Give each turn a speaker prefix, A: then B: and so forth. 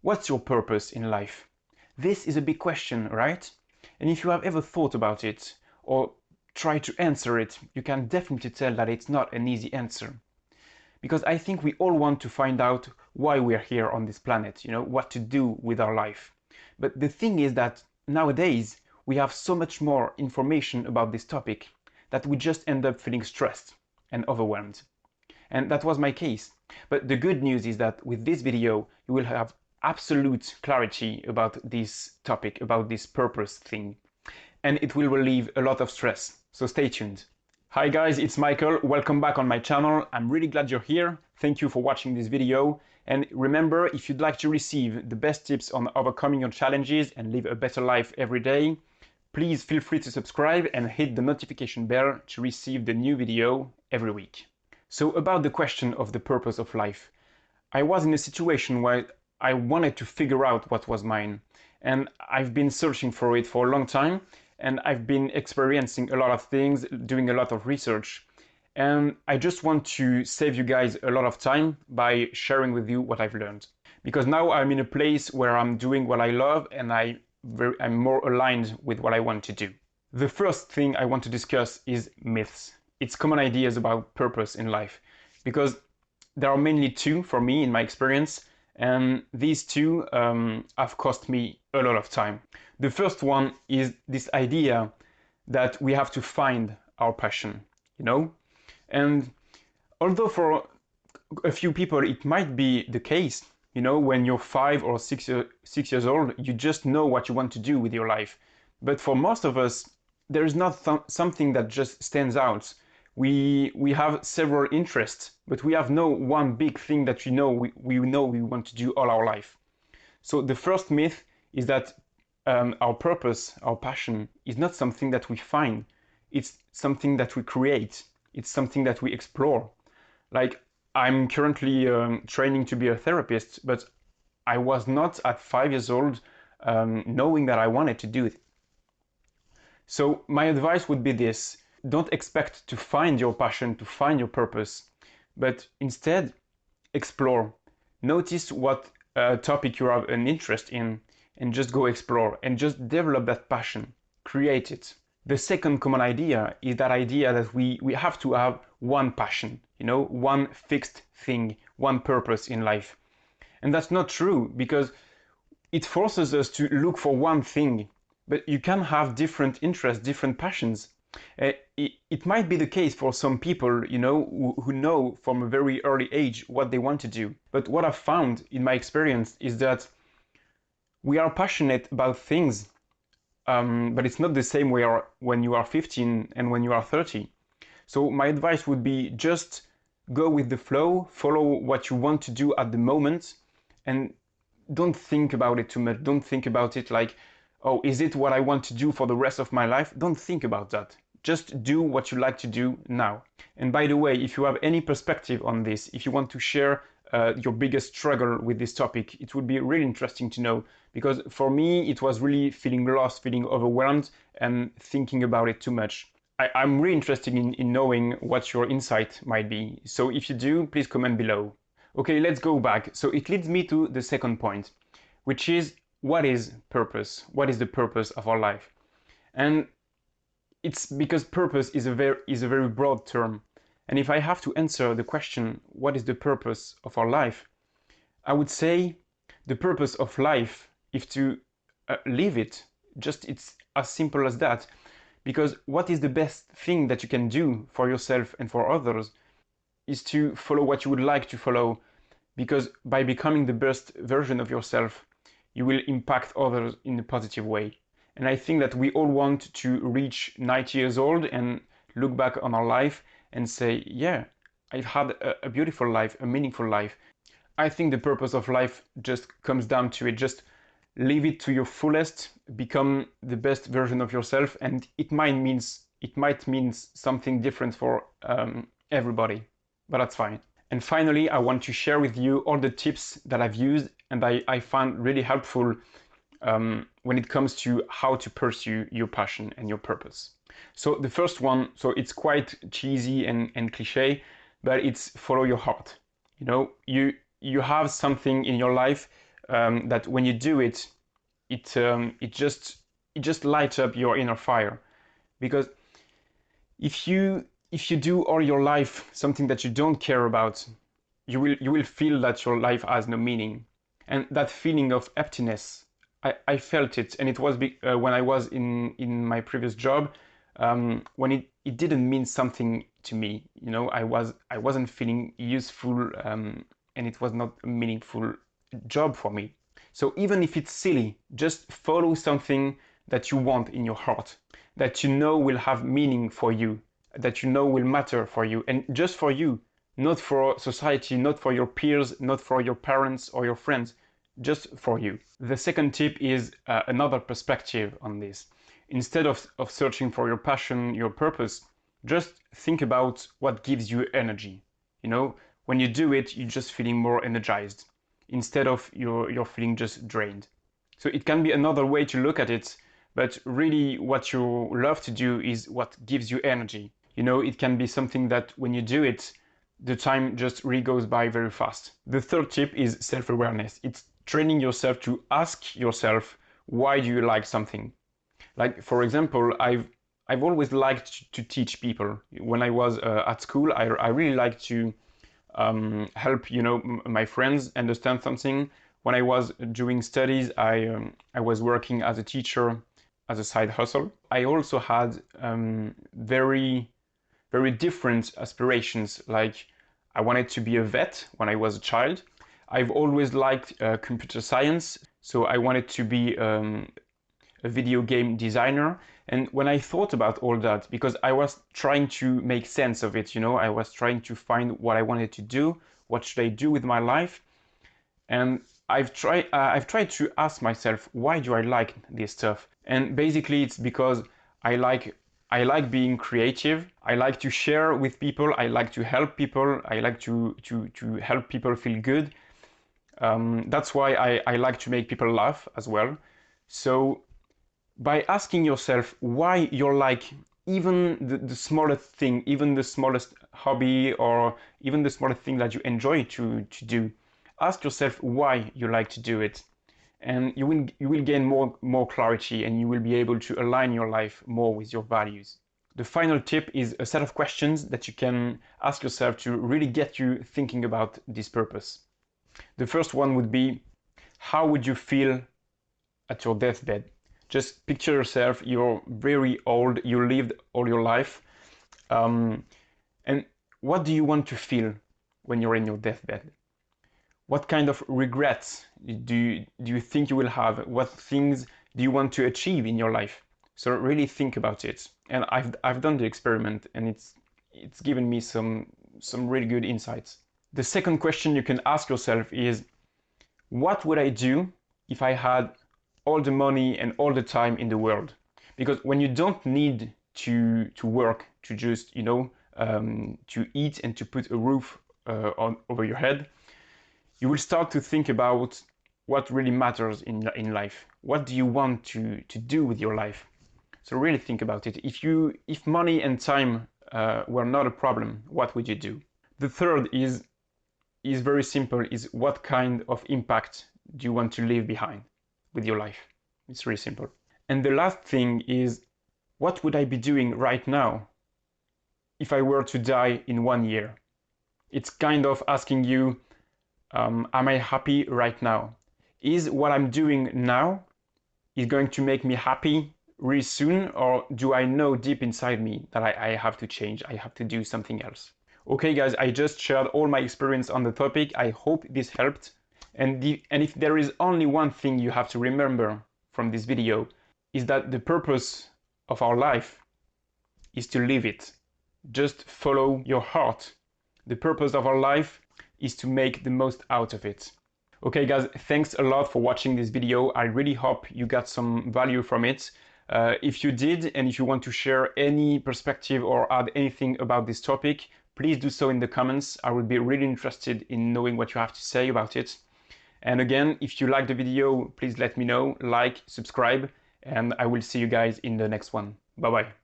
A: What's your purpose in life? This is a big question, right? And if you have ever thought about it or tried to answer it, you can definitely tell that it's not an easy answer. Because I think we all want to find out why we're here on this planet, what to do with our life. But the thing is that nowadays we have so much more information about this topic that we just end up feeling stressed and overwhelmed. And that was my case. But the good news is that with this video, you will have absolute clarity about this topic, about this purpose thing. And it will relieve a lot of stress. So stay tuned. Hi guys, it's Michael. Welcome back on my channel. I'm really glad you're here. Thank you for watching this video. And remember, if you'd like to receive the best tips on overcoming your challenges and live a better life every day, please feel free to subscribe and hit the notification bell to receive the new video every week. So about the question of the purpose of life, I was in a situation where I wanted to figure out what was mine, and I've been searching for it for a long time, and I've been experiencing a lot of things, doing a lot of research, and I just want to save you guys a lot of time by sharing with you what I've learned. Because now I'm in a place where I'm doing what I love and I'm more aligned with what I want to do. The first thing I want to discuss is myths. It's common ideas about purpose in life, because there are mainly two for me in my experience, and these two have cost me a lot of time. The first one is this idea that we have to find our passion, and although for a few people it might be the case, when you're 5 or 6 years old, you just know what you want to do with your life. But for most of us, there is not something that just stands out. We have several interests, but we have no one big thing that we know we want to do all our life. So the first myth is that our purpose, our passion, is not something that we find. It's something that we create. It's something that we explore. Like, I'm currently training to be a therapist, but I was not at 5 years old knowing that I wanted to do it. So my advice would be this: don't expect to find your passion, to find your purpose, but instead explore. Notice what topic you have an interest in and just go explore and just develop that passion, create it. The second common idea is that idea that we have to have one passion, one fixed thing, one purpose in life. And that's not true, because it forces us to look for one thing, but you can have different interests, different passions. It might be the case for some people, who know from a very early age what they want to do. But what I've found in my experience is that we are passionate about things, but it's not the same way when you are 15 and when you are 30. So my advice would be just go with the flow, follow what you want to do at the moment, and don't think about it too much. Don't think about it like, oh, is it what I want to do for the rest of my life? Don't think about that. Just do what you like to do now. And by the way, if you have any perspective on this, if you want to share your biggest struggle with this topic, it would be really interesting to know, because for me, it was really feeling lost, feeling overwhelmed, and thinking about it too much. I'm really interested in knowing what your insight might be. So if you do, please comment below. Okay, let's go back. So it leads me to the second point, which is, what is purpose? What is the purpose of our life? And it's because purpose is a very broad term. And if I have to answer the question, what is the purpose of our life? I would say the purpose of life is to live it. Just, it's as simple as that. Because what is the best thing that you can do for yourself and for others is to follow what you would like to follow. Because by becoming the best version of yourself, you will impact others in a positive way. And I think that we all want to reach 90 years old and look back on our life and say, yeah, I've had a beautiful life, a meaningful life. I think the purpose of life just comes down to it. Just live it to your fullest, become the best version of yourself, and it might mean something different for everybody, but that's fine. And finally, I want to share with you all the tips that I've used and I found really helpful when it comes to how to pursue your passion and your purpose. So the first one, so it's quite cheesy and cliche, but it's follow your heart. You have something in your life that when you do it, it just lights up your inner fire. Because if you do all your life something that you don't care about, you will feel that your life has no meaning. And that feeling of emptiness, I felt it, and it was when I was in my previous job, when it didn't mean something to me. You know, I wasn't feeling useful, and it was not a meaningful job for me. So even if it's silly, just follow something that you want in your heart, that you know will have meaning for you, that you know will matter for you, and just for you, not for society, not for your peers, not for your parents or your friends, just for you. The second tip is another perspective on this. Instead of searching for your passion, your purpose, just think about what gives you energy. You know, when you do it, you're just feeling more energized instead of you're feeling just drained. So it can be another way to look at it, but really what you love to do is what gives you energy. You know, it can be something that when you do it, the time just really goes by very fast. The third tip is self-awareness. It's training yourself to ask yourself, why do you like something? Like, for example, I've always liked to teach people. When I was at school, I really liked to help, you know, my friends understand something. When I was doing studies, I was working as a teacher as a side hustle. I also had very different aspirations. Like, I wanted to be a vet when I was a child. I've always liked computer science, so I wanted to be a video game designer. And when I thought about all that, because I was trying to make sense of it, you know, I was trying to find what I wanted to do, what should I do with my life, and I've tried to ask myself, why do I like this stuff? And basically it's because I like being creative. I like to share with people. I like to help people. I like to help people feel good. That's why I like to make people laugh as well. So by asking yourself why you're like even the smallest thing, even the smallest hobby, or even the smallest thing that you enjoy to do, ask yourself why you like to do it. And you will gain more clarity, and you will be able to align your life more with your values. The final tip is a set of questions that you can ask yourself to really get you thinking about this purpose. The first one would be, how would you feel at your deathbed? Just picture yourself, you're very old, you lived all your life, and what do you want to feel when you're in your deathbed? What kind of regrets do you think you will have? What things do you want to achieve in your life? So really think about it. And I've done the experiment, and it's given me some really good insights. The second question you can ask yourself is, what would I do if I had all the money and all the time in the world? Because when you don't need to work, to just, you know, to eat and to put a roof over your head, you will start to think about what really matters in life. What do you want to do with your life? So really think about it. If money and time were not a problem, what would you do? The third is very simple, is what kind of impact do you want to leave behind with your life? It's really simple. And the last thing is, what would I be doing right now if I were to die in 1 year? It's kind of asking you, am I happy right now? Is what I'm doing now is going to make me happy really soon, or do I know deep inside me that I have to change, I have to do something else? Okay guys, I just shared all my experience on the topic. I hope this helped. And if there is only one thing you have to remember from this video, is that the purpose of our life is to live it. Just follow your heart. The purpose of our life is to make the most out of it. Okay guys, thanks a lot for watching this video. I really hope you got some value from it. If you did, and if you want to share any perspective or add anything about this topic, please do so in the comments. I would be really interested in knowing what you have to say about it. And again, if you like the video, please let me know, like, subscribe, and I will see you guys in the next one. Bye bye.